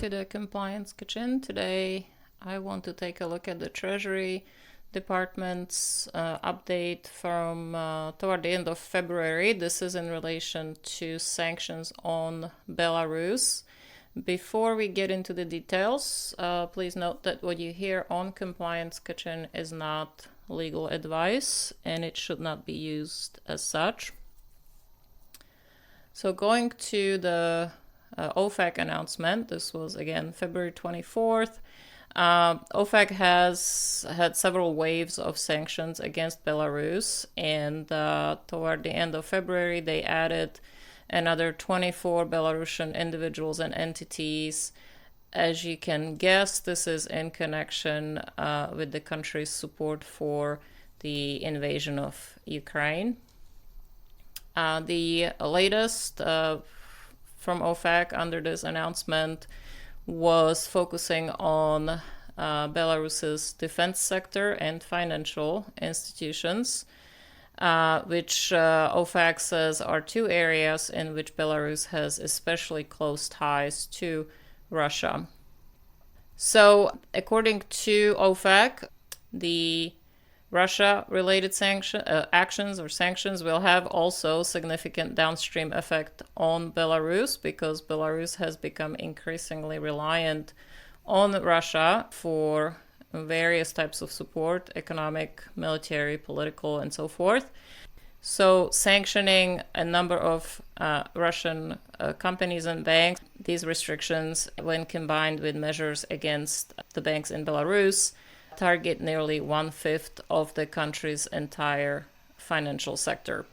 to the Compliance Kitchen. Today I want to take a look at the Treasury Department's update from toward the end of February. This is in relation to sanctions on Belarus. Before we get into the details, please note that what you hear on Compliance Kitchen is not legal advice and it should not be used as such. So going to the OFAC announcement, this was again February 24th. OFAC has had several waves of sanctions against Belarus, and toward the end of February they added another 24 Belarusian individuals and entities. As you can guess, this is in connection with the country's support for the invasion of Ukraine. The latest from OFAC under this announcement was focusing on Belarus's defense sector and financial institutions, which OFAC says are two areas in which Belarus has especially close ties to Russia. So, according to OFAC, the Russia-related sanctions will have also significant downstream effect on Belarus because Belarus has become increasingly reliant on Russia for various types of support, economic, military, political, and so forth. So sanctioning a number of Russian companies and banks, these restrictions, when combined with measures against the banks in Belarus, target nearly 1/5 of the country's entire financial sector.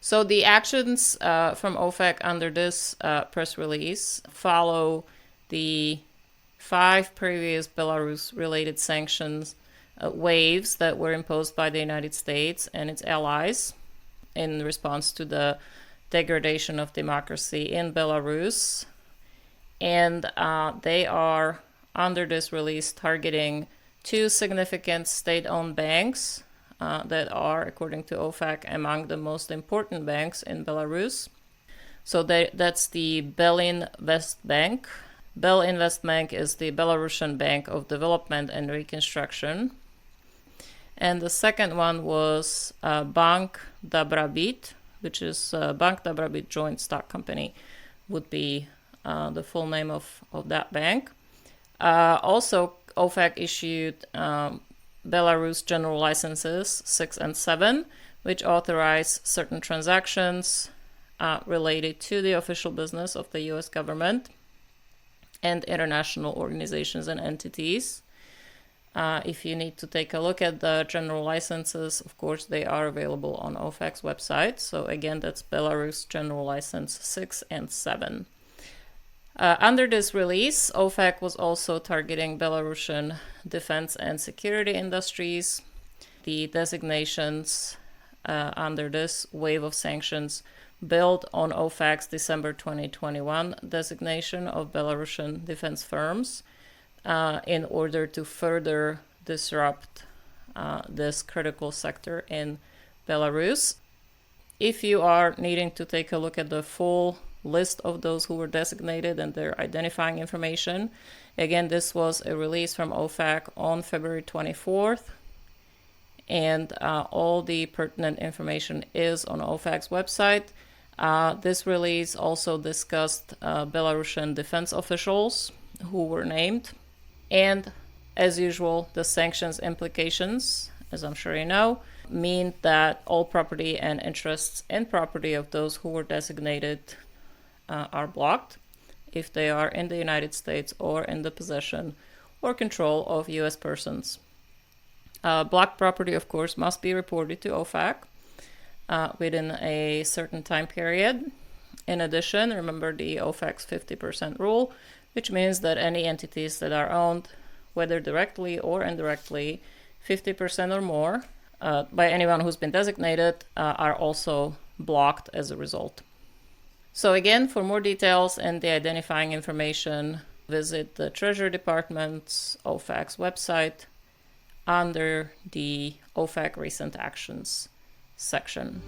So the actions from OFAC under this press release follow the 5 previous Belarus-related sanctions waves that were imposed by the United States and its allies in response to the degradation of democracy in Belarus. And they are under this release targeting 2 significant state-owned banks that are, according to OFAC, among the most important banks in Belarus. So that's the Belinvest Bank. Belinvest Bank is the Belarusian Bank of Development and Reconstruction. And the second one was Bank Dobrobit, which is Bank Dobrobit Joint Stock Company, would be the full name of that bank. Also, OFAC issued Belarus General Licenses 6 and 7, which authorize certain transactions related to the official business of the US government and international organizations and entities. If you need to take a look at the general licenses, of course, they are available on OFAC's website. So again, that's Belarus General License 6 and 7. Under this release, OFAC was also targeting Belarusian defense and security industries. The designations under this wave of sanctions build on OFAC's December 2021 designation of Belarusian defense firms in order to further disrupt this critical sector in Belarus. If you are needing to take a look at the full list of those who were designated and their identifying information, again, this was a release from OFAC on February 24th, and all the pertinent information is on OFAC's website. This release also discussed Belarusian defense officials who were named, and as usual, the sanctions implications, as I'm sure you know, mean that all property and interests in property of those who were designated are blocked if they are in the United States or in the possession or control of U.S. persons. Blocked property, of course, must be reported to OFAC within a certain time period. In addition, remember the OFAC's 50% rule, which means that any entities that are owned, whether directly or indirectly, 50% or more by anyone who's been designated are also blocked as a result. So again, for more details and the identifying information, visit the Treasury Department's OFAC's website under the OFAC Recent Actions section.